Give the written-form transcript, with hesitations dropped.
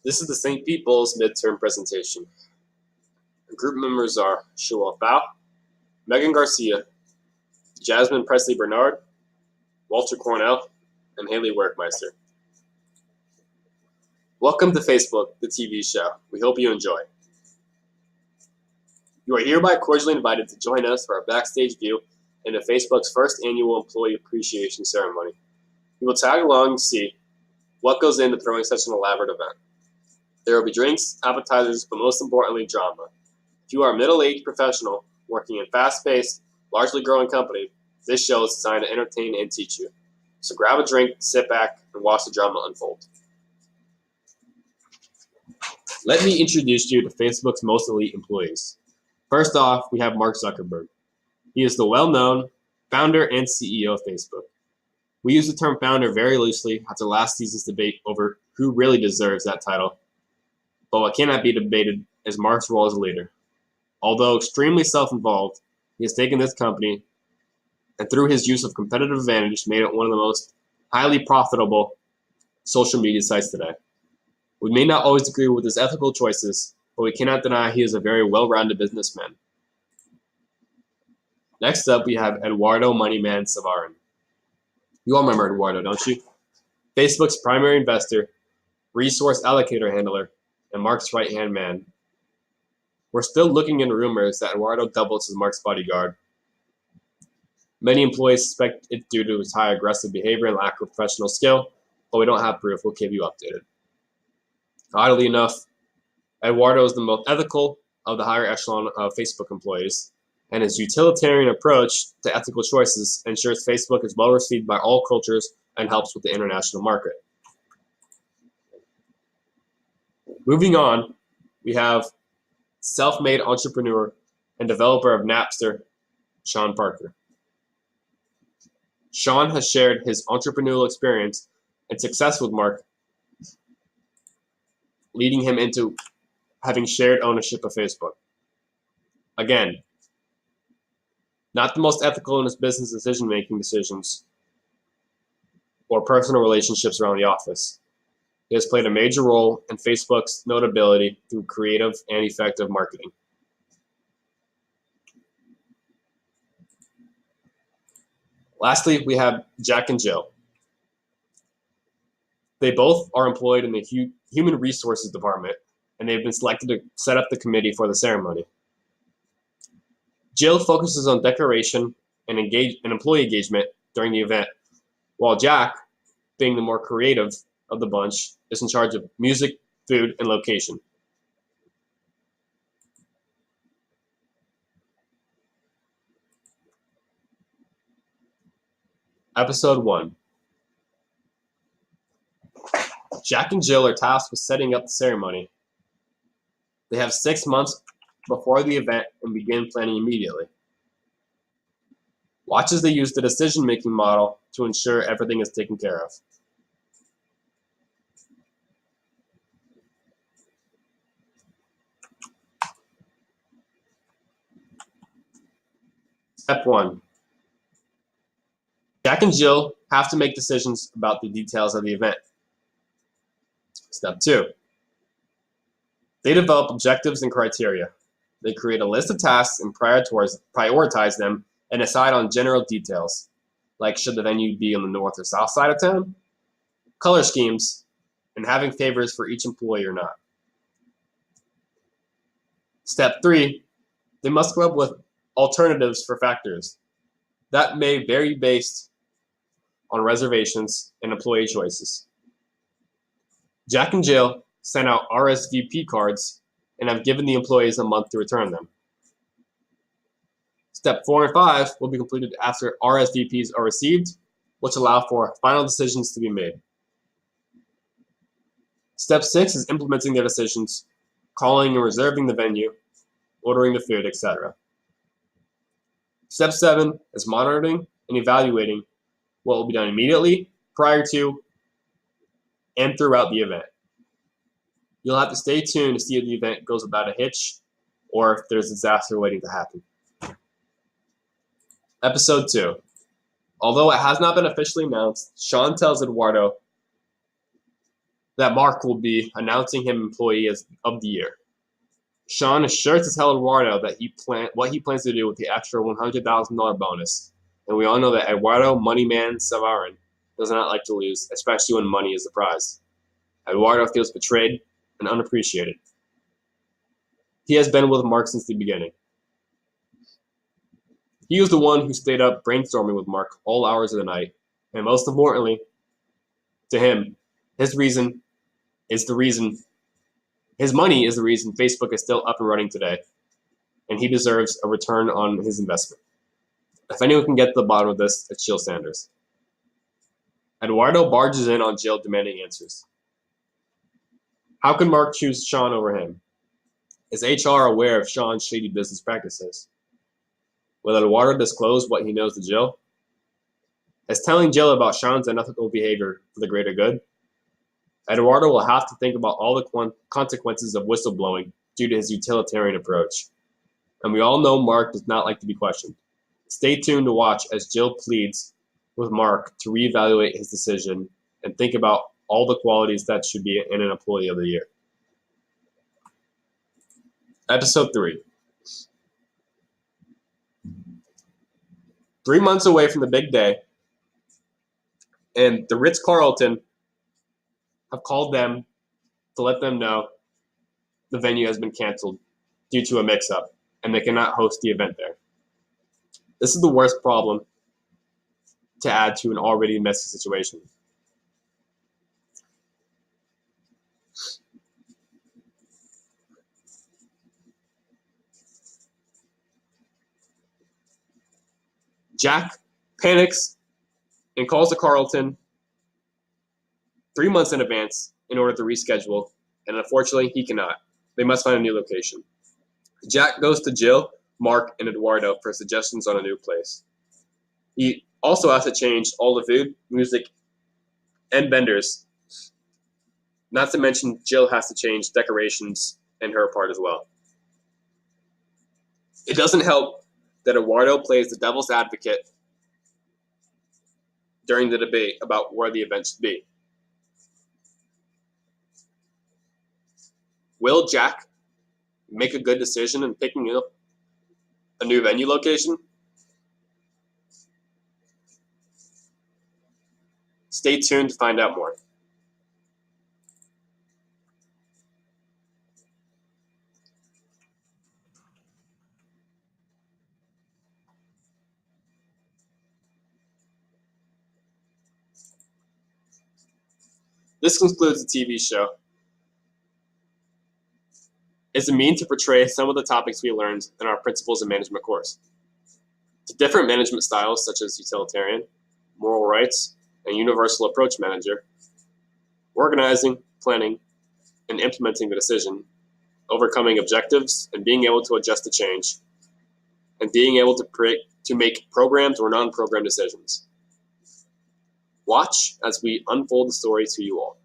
This is the St. People's midterm presentation. The group members are Shual Bao, Megan Garcia, Jasmine Presley Bernard, Walter Cornell, and Haley Werkmeister. Welcome to Facebook, the TV show. We hope you enjoy. You are hereby cordially invited to join us for our backstage view into Facebook's first annual Employee Appreciation Ceremony. You will tag along and see what goes into throwing such an elaborate event. There will be drinks, appetizers, but most importantly, drama. If you are a middle-aged professional working in a fast-paced, largely growing company, this show is designed to entertain and teach you. So grab a drink, sit back, and watch the drama unfold. Let me introduce you to Facebook's most elite employees. First off, we have Mark Zuckerberg. He is the well-known founder and CEO of Facebook. We use the term founder very loosely after last season's debate over who really deserves that title. But what cannot be debated is Mark's role as a leader. Although extremely self-involved, he has taken this company and through his use of competitive advantage made it one of the most highly profitable social media sites today. We may not always agree with his ethical choices, but we cannot deny he is a very well-rounded businessman. Next up, we have Eduardo Moneyman Savarin. You all remember Eduardo, don't you? Facebook's primary investor, resource allocator handler, and Mark's right-hand man. We're still looking into rumors that Eduardo doubles as Mark's bodyguard. Many employees suspect it's due to his high aggressive behavior and lack of professional skill, but we don't have proof. We'll keep you updated. Oddly enough, Eduardo is the most ethical of the higher echelon of Facebook employees, and his utilitarian approach to ethical choices ensures Facebook is well received by all cultures and helps with the international market. Moving on, we have self-made entrepreneur and developer of Napster, Sean Parker. Sean has shared his entrepreneurial experience and success with Mark, leading him into having shared ownership of Facebook. Again, not the most ethical in his business decision-making decisions or personal relationships around the office. He has played a major role in Facebook's notability through creative and effective marketing. Lastly, we have Jack and Jill. They both are employed in the Human Resources Department, and they've been selected to set up the committee for the ceremony. Jill focuses on decoration and employee engagement during the event, while Jack, being the more creative of the bunch, is in charge of music, food, and location. Episode 1. Jack and Jill are tasked with setting up the ceremony. They have 6 months before the event and begin planning immediately. Watch as they use the decision-making model to ensure everything is taken care of. Step 1. Jack and Jill have to make decisions about the details of the event. Step 2. They develop objectives and criteria. They create a list of tasks and prioritize them and decide on general details, like should the venue be on the north or south side of town, color schemes, and having favors for each employee or not. Step 3. They must come up with alternatives for factors that may vary based on reservations and employee choices. Jack and Jill sent out RSVP cards and have given the employees a month to return them. Step 4 and 5 will be completed after RSVPs are received, which allow for final decisions to be made. Step 6 is implementing their decisions, calling and reserving the venue, ordering the food, etc. Step 7 is monitoring and evaluating what will be done immediately, prior to, and throughout the event. You'll have to stay tuned to see if the event goes without a hitch or if there's a disaster waiting to happen. Episode 2. Although it has not been officially announced, Sean tells Eduardo that Mark will be announcing him Employee of the Year. Sean assures to tell Eduardo that what he plans to do with the extra $100,000 bonus. And we all know that Eduardo Moneyman Savarin does not like to lose, especially when money is the prize. Eduardo feels betrayed and unappreciated. He has been with Mark since the beginning. He was the one who stayed up brainstorming with Mark all hours of the night. And most importantly, to him, his money is the reason Facebook is still up and running today. And he deserves a return on his investment. If anyone can get to the bottom of this, it's Jill Sanders. Eduardo barges in on Jill demanding answers. How can Mark choose Sean over him? Is HR aware of Sean's shady business practices? Will Eduardo disclose what he knows to Jill? Is telling Jill about Sean's unethical behavior for the greater good? Eduardo will have to think about all the consequences of whistleblowing due to his utilitarian approach. And we all know Mark does not like to be questioned. Stay tuned to watch as Jill pleads with Mark to reevaluate his decision and think about all the qualities that should be in an Employee of the Year. Episode 3. 3 months away from the big day, and the Ritz-Carlton have called them to let them know the venue has been canceled due to a mix-up, and they cannot host the event there. This is the worst problem to add to an already messy situation. Jack panics and calls the Carlton 3 months in advance in order to reschedule, and unfortunately, he cannot. They must find a new location. Jack goes to Jill, Mark, and Eduardo for suggestions on a new place. He also has to change all the food, music, and vendors. Not to mention, Jill has to change decorations and her part as well. It doesn't help that Eduardo plays the devil's advocate during the debate about where the event should be. Will Jack make a good decision in picking up a new venue location? Stay tuned to find out more. This concludes the TV show. It's a mean to portray some of the topics we learned in our Principles of Management course. To different management styles such as utilitarian, moral rights, and universal approach manager, organizing, planning, and implementing the decision, overcoming objectives, and being able to adjust to change, and being able to make programmed or non-programmed decisions. Watch as we unfold the story to you all.